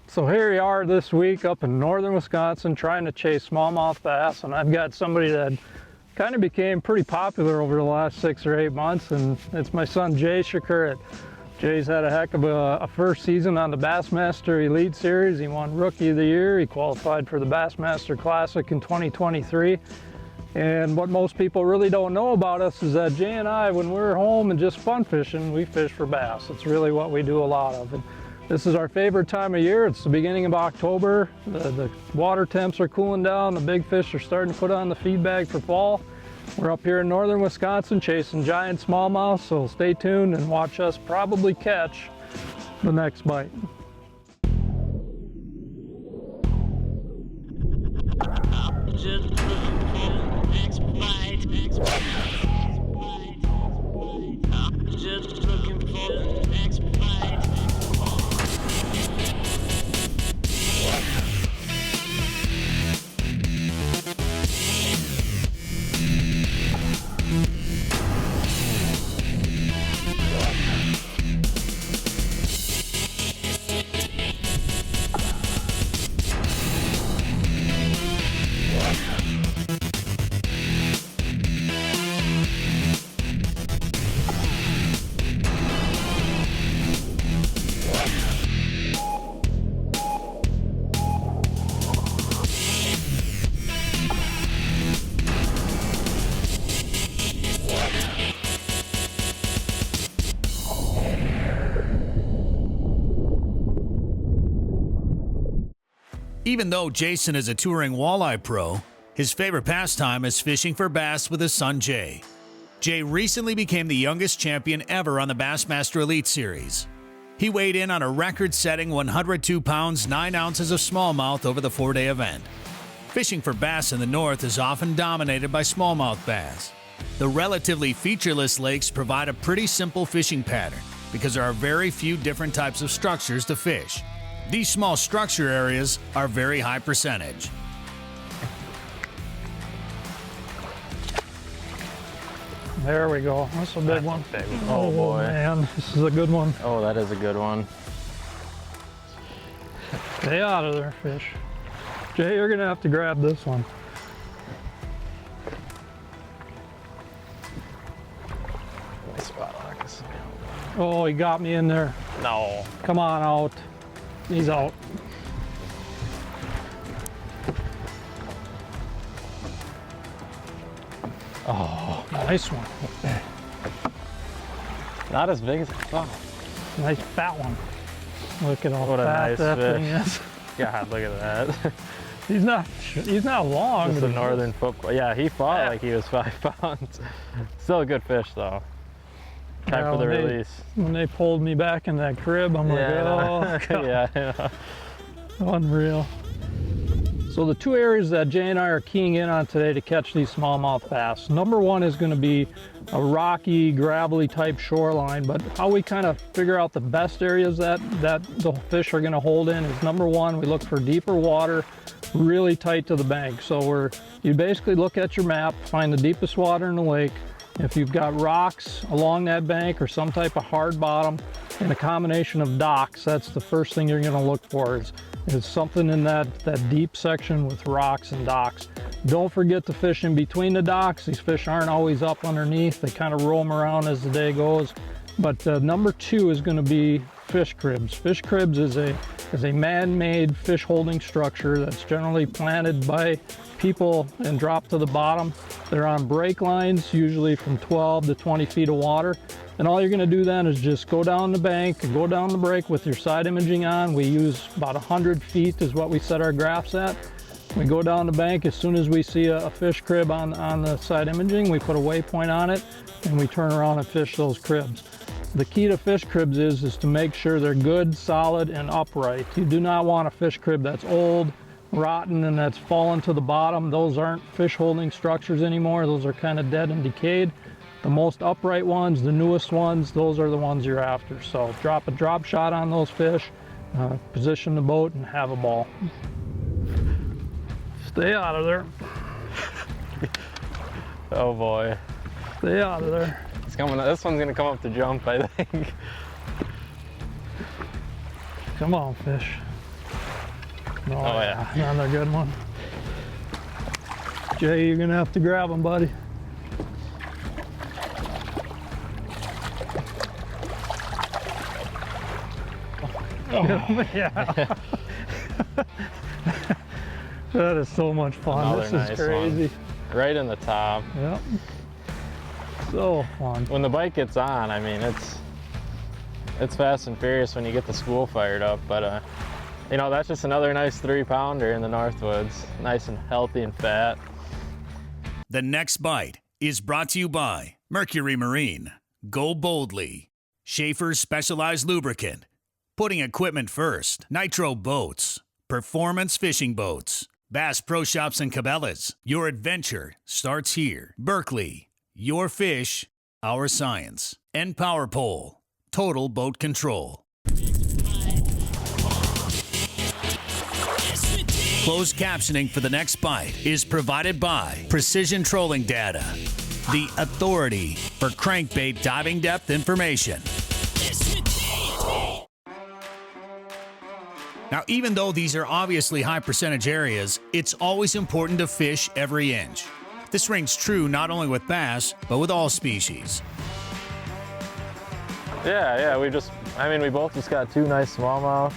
So here we are this week up in northern Wisconsin trying to chase smallmouth bass, and I've got somebody that kind of became pretty popular over the last 6 or 8 months, and it's my son Jay Przekurat. Jay's had a heck of a first season on the Bassmaster Elite Series. He won Rookie of the Year. He qualified for the Bassmaster Classic in 2023. And what most people really don't know about us is that Jay and I, when we're home and just fun fishing, we fish for bass. It's really what we do a lot of. And this is our favorite time of year. It's the beginning of October. The water temps are cooling down. The big fish are starting to put on the feed bag for fall. We're up here in northern Wisconsin chasing giant smallmouth, so stay tuned and watch us probably catch the next bite. Even though Jason is a touring walleye pro, his favorite pastime is fishing for bass with his son Jay. Jay recently became the youngest champion ever on the Bassmaster Elite Series. He weighed in on a record-setting 102 pounds, 9 ounces of smallmouth over the 4-day event. Fishing for bass in the north is often dominated by smallmouth bass. The relatively featureless lakes provide a pretty simple fishing pattern because there are very few different types of structures to fish. These small structure areas are very high percentage. There we go. That's a big one. Oh boy. Man, this is a good one. Oh, that is a good one. Stay out of there, fish. Jay, you're gonna have to grab this one. Oh, he got me in there. No. Come on out. He's out. Oh, Nice one. not as big as I thought. Nice fat one. Look at how What a fat nice that fish. thing is. God, look at that. He's not long. Just but a northern football. Yeah, he fought like he was 5 pounds. Still a good fish though. Time for the release. When they pulled me back in that crib, I'm like, oh, God. Yeah, I know. Unreal. So the two areas that Jay and I are keying in on today to catch these smallmouth bass. Number one is going to be a rocky, gravelly type shoreline, but how we kind of figure out the best areas that the fish are going to hold in is number one, we look for deeper water, really tight to the bank. So you basically look at your map, find the deepest water in the lake. If you've got rocks along that bank or some type of hard bottom and a combination of docks, that's the first thing you're going to look for is something in that deep section with rocks and docks. Don't forget to fish in between the docks. These fish aren't always up underneath. They kind of roam around as the day goes. But number two is going to be fish cribs. Fish cribs is a man-made fish holding structure that's generally planted by people and dropped to the bottom. They're on break lines, usually from 12 to 20 feet of water. And all you're going to do then is just go down the bank, go down the break with your side imaging on. We use about 100 feet is what we set our graphs at. We go down the bank. As soon as we see a fish crib on the side imaging, we put a waypoint on it and we turn around and fish those cribs. The key to fish cribs is to make sure they're good, solid, and upright. You do not want a fish crib that's old, rotten, and that's fallen to the bottom. Those aren't fish holding structures anymore. Those are kind of dead and decayed. The most upright ones, the newest ones, those are the ones you're after. So drop a drop shot on those fish, position the boat, and have a ball. Stay out of there. Oh boy. Stay out of there. It's coming. This one's gonna come up to jump, I think. Come on, fish. Oh, Oh, yeah. Another good one. Jay, you're gonna have to grab him, buddy. Oh. Yeah. That is so much fun. Another This nice is crazy. one. Right in the top. Yep. So fun. When the bike gets on, I mean, it's fast and furious when you get the spool fired up, but you know, that's just another nice 3-pounder in the Northwoods. Nice and healthy and fat. The next bite is brought to you by Mercury Marine, Go Boldly, Schaefer's Specialized Lubricant, Putting Equipment First, Nitro Boats, Performance Fishing Boats, Bass Pro Shops and Cabela's. Your adventure starts here. Berkeley, your fish, our science. And Power Pole, Total Boat Control. Closed captioning for the next bite is provided by Precision Trolling Data, the authority for crankbait diving depth information. Now, even though these are obviously high percentage areas, it's always important to fish every inch. This rings true not only with bass, but with all species. Yeah, we both just got 2 nice smallmouth.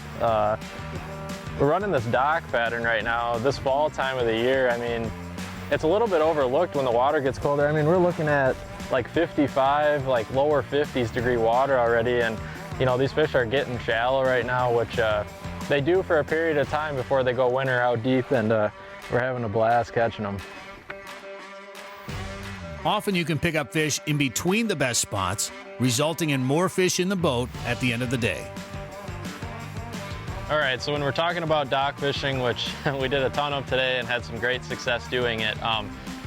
We're running this dock pattern right now, this fall time of the year. I mean, it's a little bit overlooked when the water gets colder. I mean, we're looking at like 55, like lower 50s degree water already. And, you know, these fish are getting shallow right now, which they do for a period of time before they go winter out deep, and we're having a blast catching them. Often you can pick up fish in between the best spots, resulting in more fish in the boat at the end of the day. All right, so when we're talking about dock fishing, which we did a ton of today and had some great success doing it,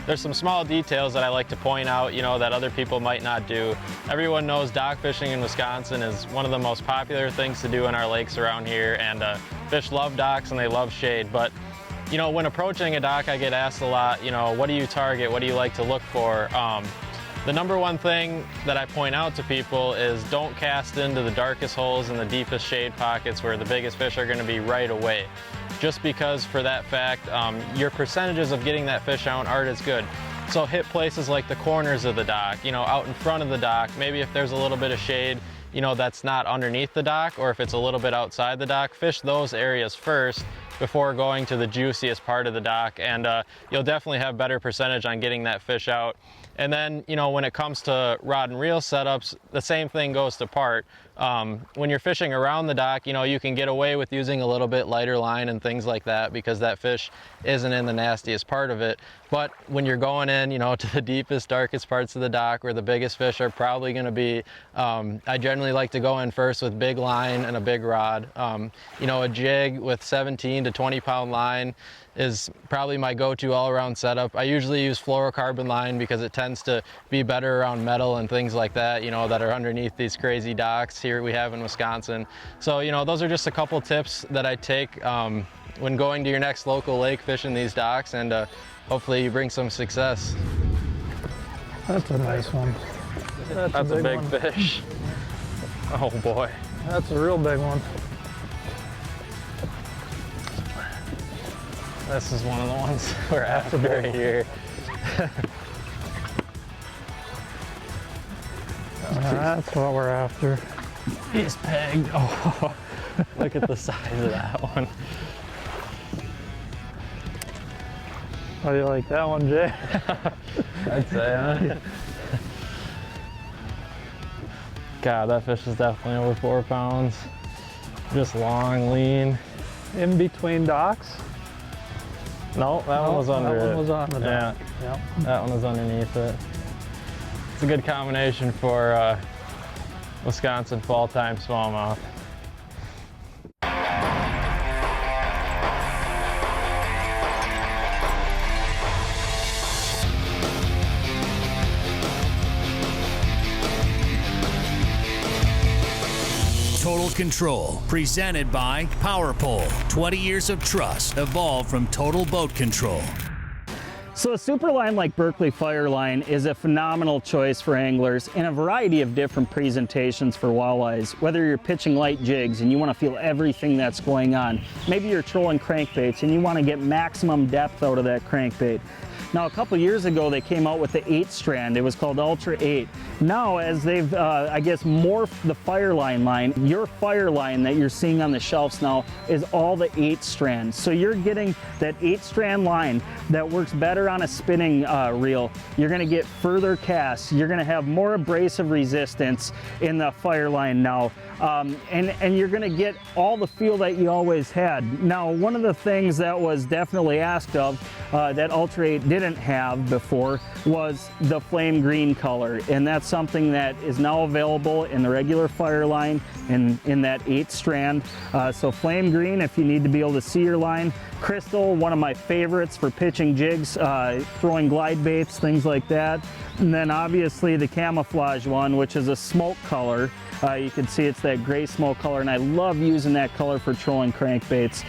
there's some small details that I like to point out, you know, that other people might not do. Everyone knows dock fishing in Wisconsin is one of the most popular things to do in our lakes around here, and fish love docks and they love shade. But, you know, when approaching a dock, I get asked a lot, you know, what do you target? What do you like to look for? The number one thing that I point out to people is don't cast into the darkest holes and the deepest shade pockets where the biggest fish are going to be right away. Just because for that fact, your percentages of getting that fish out aren't as good. So hit places like the corners of the dock, you know, out in front of the dock. Maybe if there's a little bit of shade, you know, that's not underneath the dock, or if it's a little bit outside the dock, fish those areas first before going to the juiciest part of the dock, and you'll definitely have better percentage on getting that fish out. And then, you know, when it comes to rod and reel setups, the same thing goes to part. When you're fishing around the dock, you know, you can get away with using a little bit lighter line and things like that because that fish isn't in the nastiest part of it. But when you're going in, you know, to the deepest, darkest parts of the dock where the biggest fish are probably going to be, I generally like to go in first with big line and a big rod. You know, a jig with 17 to 20 pound line is probably my go-to all-around setup. I usually use fluorocarbon line because it tends to be better around metal and things like that, you know, that are underneath these crazy docks here we have in Wisconsin. So, you know, those are just a couple tips that I take when going to your next local lake fishing these docks, and hopefully you bring some success. That's a nice one. That's a big one. fish. Oh boy. That's a real big one. This is one of the ones we're after right here. That's what we're after. He's pegged. Oh, look at the size of that one. How do you like that one, Jay? I'd say, huh? God, that fish is definitely over 4 pounds. Just long, lean. In between docks? No, that one was under that it. one was on the dock. Yeah, Yep. that one was underneath it. It's a good combination for Wisconsin fall-time smallmouth. Total Control, presented by Power Pole. 20 years of trust evolved from Total Boat Control. So a super line like Berkeley Fireline is a phenomenal choice for anglers in a variety of different presentations for walleyes. Whether you're pitching light jigs and you want to feel everything that's going on, maybe you're trolling crankbaits and you want to get maximum depth out of that crankbait. Now, a couple years ago, they came out with the 8 strand. It was called Ultra 8. Now, as they've, I guess, morphed the Fireline line, your Fireline that you're seeing on the shelves now is all the 8 strands. So you're getting that 8 strand line that works better on a spinning reel. You're gonna get further casts. You're gonna have more abrasive resistance in the Fireline now. And you're gonna get all the feel that you always had. Now, one of the things that was definitely asked of that Ultra 8 didn't have before was the flame green color, and that's something that is now available in the regular Fireline in that 8 strand. So flame green if you need to be able to see your line. Crystal, one of my favorites for pitching jigs, throwing glide baits, things like that. And then obviously the camouflage one, which is a smoke color. You can see it's that gray smoke color, and I love using that color for trolling crankbaits,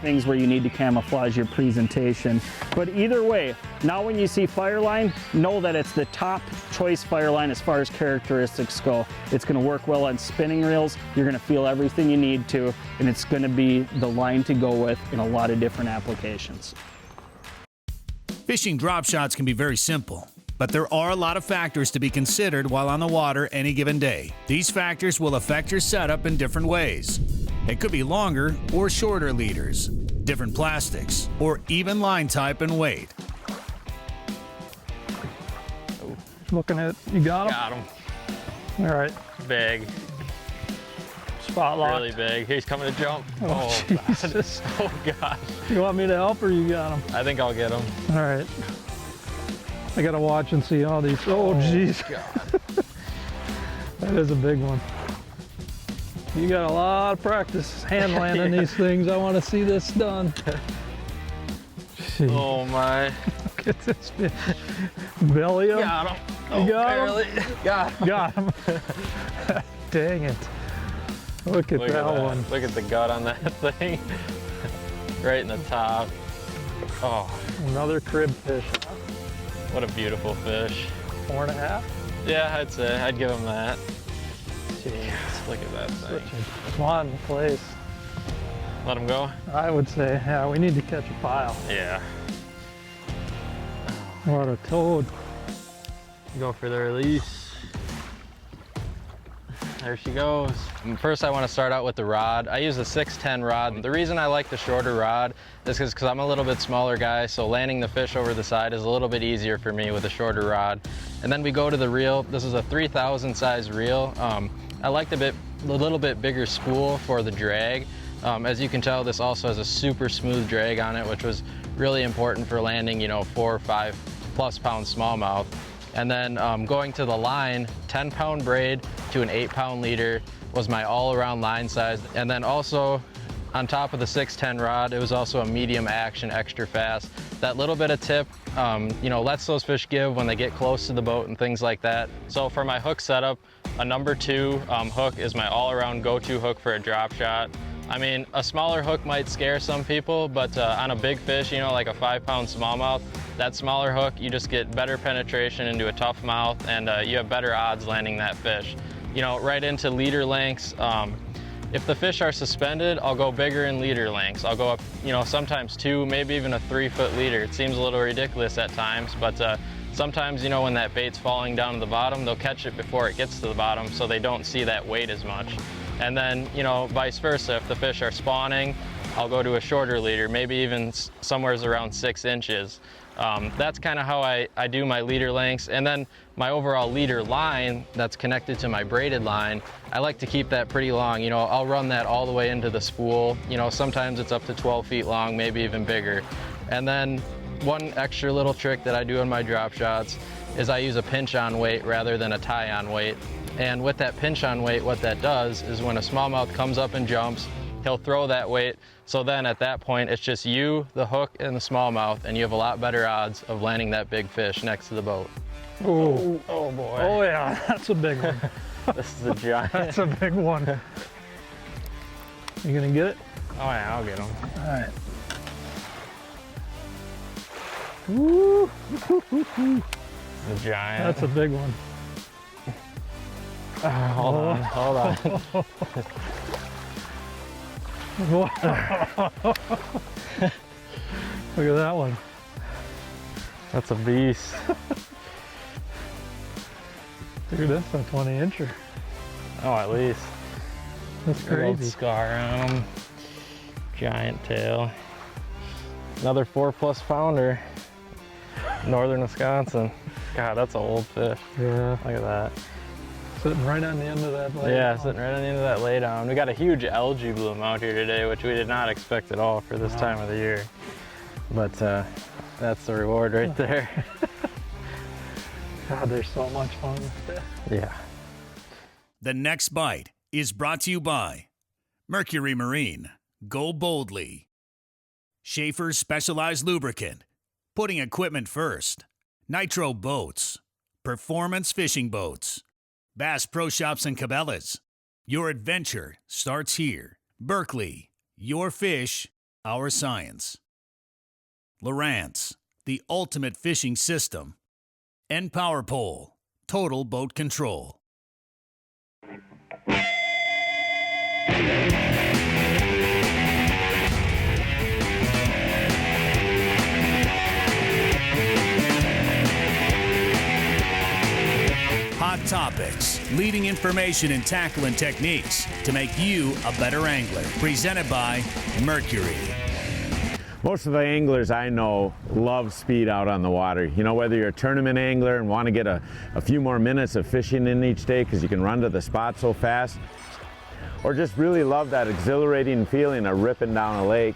things where you need to camouflage your presentation. But either way, now when you see Fireline, know that it's the top choice Fireline as far as characteristics go. It's going to work well on spinning reels, you're going to feel everything you need to, and it's going to be the line to go with in a lot of different applications. Fishing drop shots can be very simple, but there are a lot of factors to be considered while on the water any given day. These factors will affect your setup in different ways. It could be longer or shorter leaders, different plastics, or even line type and weight. Looking at, you got him? Got him. All right, Big. spot locked. Really big. He's coming to jump. Oh, Jesus. Oh, gosh. You want me to help or you got him? I think I'll get him. All right. I gotta watch and see all these. Oh, jeez. God. That is a big one. You got a lot of practice hand landing these things. I want to see this done. Jeez. Oh, my. Look at this fish. Belly up. Got him. You got him? Got him. Got him. Dang it. Look at that one. Look at the gut on that thing. Right in the top. Oh, Another crib fish. what a beautiful fish. 4.5? Yeah, I'd say. I'd give him that. Jeez. Look at that Such thing. a fun place. Let him go? I would say, yeah, we need to catch a pile. Yeah. What a toad. Go for the release. There she goes. First, I want to start out with the rod. I use a 610 rod. The reason I like the shorter rod is because I'm a little bit smaller guy, so landing the fish over the side is a little bit easier for me with a shorter rod. And then we go to the reel. This is a 3,000 size reel. I liked a little bit bigger spool for the drag. As you can tell, this also has a super smooth drag on it, which was really important for landing, 4 or 5 plus pound smallmouth. And then going to the line, 10-pound braid to an 8-pound leader was my all-around line size. And then also on top of the 610 rod, it was also a medium action, extra fast. That little bit of tip, lets those fish give when they get close to the boat and things like that. So for my hook setup, a number 2 hook is my all-around go-to hook for a drop shot. I mean, a smaller hook might scare some people, but on a big fish, like a 5-pound smallmouth, that smaller hook, you just get better penetration into a tough mouth, and you have better odds landing that fish. Right into leader lengths. If the fish are suspended, I'll go bigger in leader lengths. I'll go up, sometimes 2, maybe even a 3-foot leader. It seems a little ridiculous at times, but sometimes, when that bait's falling down to the bottom, they'll catch it before it gets to the bottom, so they don't see that weight as much. And then, vice versa, if the fish are spawning, I'll go to a shorter leader, maybe even somewhere around 6 inches. That's kind of how I do my leader lengths. And then my overall leader line that's connected to my braided line, I like to keep that pretty long. I'll run that all the way into the spool. Sometimes it's up to 12 feet long, maybe even bigger. And then one extra little trick that I do in my drop shots is I use a pinch on weight rather than a tie on weight. And with that pinch on weight, what that does is when a smallmouth comes up and jumps, he'll throw that weight. So then at that point, it's just you, the hook, and the smallmouth, and you have a lot better odds of landing that big fish next to the boat. Oh, Oh boy. oh yeah, that's a big one. This is a giant. That's a big one. You gonna get it? Oh yeah, I'll get him. All right. Woo! The giant. That's a big one. Hold on, hold on. Look at that one. That's a beast. Dude, that's a 20-incher. Oh, at least. That's Big old crazy. scar on him. Giant tail. Another 4+ pounder. Northern Wisconsin. God, that's an old fish. Yeah, Look at that. sitting right on the end of that blade. Yeah, sitting right on the end of that laydown. We got a huge algae bloom out here today, which we did not expect at all for this time of the year. But that's the reward right there. God, there's so much fun with that. Yeah. The next bite is brought to you by Mercury Marine. Go boldly. Schaefer's Specialized Lubricant. Putting equipment first. Nitro Boats. Performance Fishing Boats. Bass Pro Shops and Cabela's. Your adventure starts here. Berkeley. Your fish, our science. Lowrance. The ultimate fishing system. And Power Pole. Total boat control. Hot Topics, leading information in tackle and techniques to make you a better angler. Presented by Mercury. Most of the anglers I know love speed out on the water. You know, whether you're a tournament angler and want to get a few more minutes of fishing in each day because you can run to the spot so fast, or just really love that exhilarating feeling of ripping down a lake,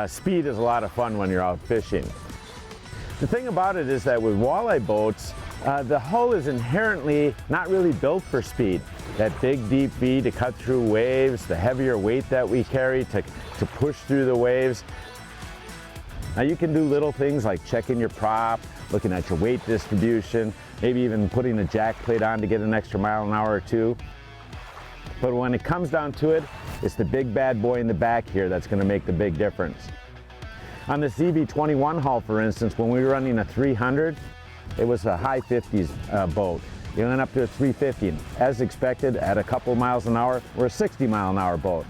speed is a lot of fun when you're out fishing. The thing about it is that with walleye boats, the hull is inherently not really built for speed. That big deep V to cut through waves, the heavier weight that we carry to push through the waves. Now you can do little things like checking your prop, looking at your weight distribution, maybe even putting a jack plate on to get an extra mile an hour or two. But when it comes down to it, it's the big bad boy in the back here that's going to make the big difference. On the CB21 hull, for instance, when we were running a 300, it was a high 50s boat. You went up to a 350, and as expected, at a couple miles an hour, we're a 60-mile-an-hour boat.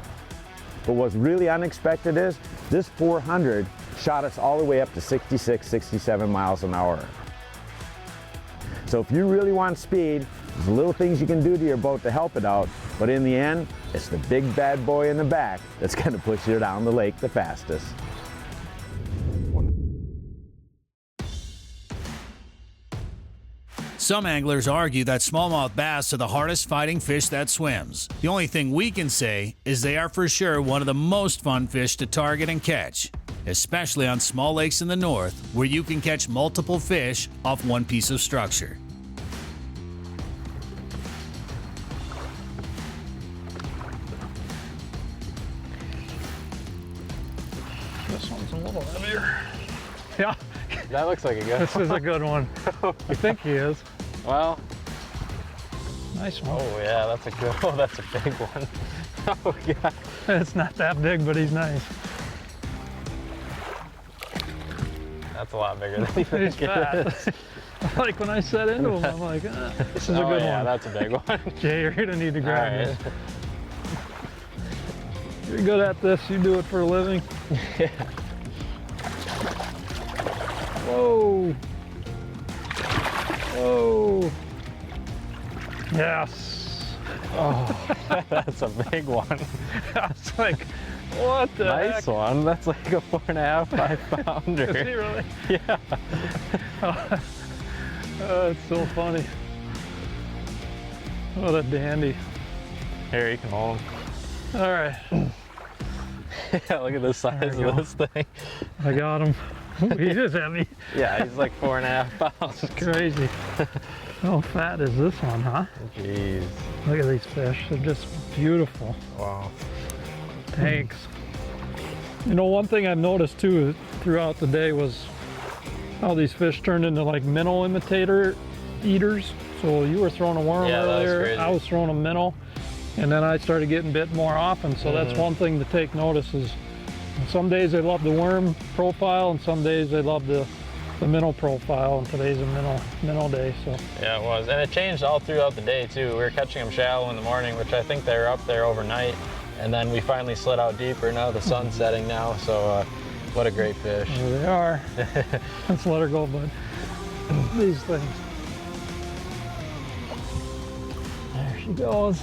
But what's really unexpected is this 400 shot us all the way up to 66, 67 miles an hour. So if you really want speed, there's little things you can do to your boat to help it out, but in the end, it's the big bad boy in the back that's going to push you down the lake the fastest. Some anglers argue that smallmouth bass are the hardest fighting fish that swims. The only thing we can say is they are for sure one of the most fun fish to target and catch, especially on small lakes in the north where you can catch multiple fish off one piece of structure. This one's a little heavier. Yeah, That looks like a good this is a good one. I think he is. Well, Nice one. oh yeah, that's a good one. That's a big one. Oh yeah. It's not that big, but he's nice. That's a lot bigger than you He's think it fat. is. Like when I set into him, I'm like, this is a Oh good yeah, one. that's a big one. Jay, you're gonna need to All grab right. this. You're good at this. You do it for a living. Yeah. Whoa. Whoa. Yes. Oh, that's a big one. I was like, what the Nice heck? one. That's like a 4.5, 5 pounder. Is he really? Yeah. Oh, it's so funny. What a dandy. Here, you can hold him. All right, Yeah, look at the size There we of go. this thing. I got him. He is heavy. Yeah, he's like 4.5 pounds. Crazy. How fat is this one, huh? Jeez. Look at these fish. They're just beautiful. Wow. Thanks. You know, one thing I've noticed too throughout the day was how these fish turned into like minnow imitator eaters. So you were throwing a worm Yeah, that was earlier, crazy. I was throwing a minnow, and then I started getting bit more often. So that's one thing to take notice is some days they love the worm profile and some days they love the the minnow profile, and today's a minnow day. So Yeah, it was. And it changed all throughout the day too. We were catching them shallow in the morning, which I think they were up there overnight. And then we finally slid out deeper. Now the sun's setting now, so what a great fish. there they are. Let's let her go, bud. These things. There she goes.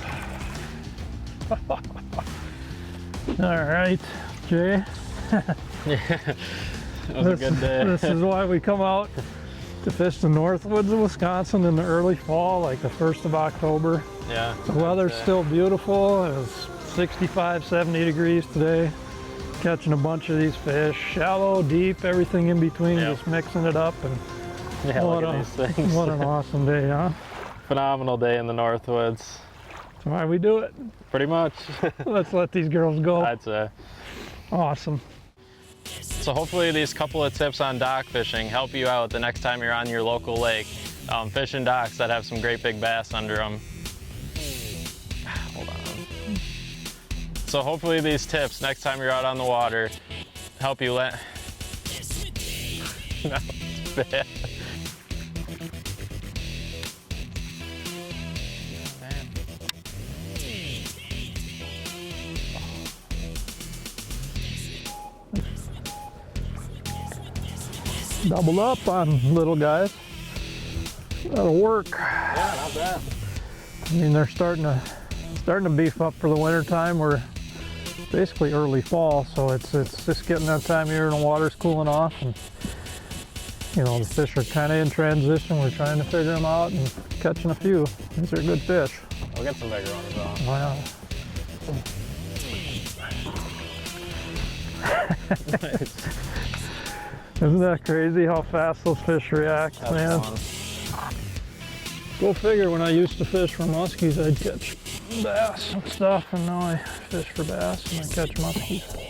All right, Jay. It was a good day. This is why we come out to fish the north woods of Wisconsin in the early fall, like the 1st of October. Yeah. The weather's still beautiful. It was 65, 70 degrees today. Catching a bunch of these fish, shallow, deep, everything in between, Yep. just mixing it up. And Yeah, look at these things. what an awesome day, huh? Phenomenal day in the Northwoods. That's why we do it. Pretty much. Let's let these girls go. I'd say. Awesome. So hopefully these couple of tips on dock fishing help you out the next time you're on your local lake, fishing docks that have some great big bass under them. Hold on. So hopefully these tips next time you're out on the water help you let. No, it's bad. Double up on little guys. That'll work. Yeah, not bad. I mean, they're starting to beef up for the winter time. We're basically early fall, so it's just getting that time of year and the water's cooling off, and you know, the fish are kind of in transition. We're trying to figure them out and catching a few. These are good fish. We'll get some bigger ones on. Wow. Isn't that crazy how fast those fish react, That's man? fun. Go figure, when I used to fish for muskies, I'd catch bass and stuff, and now I fish for bass and I catch muskies.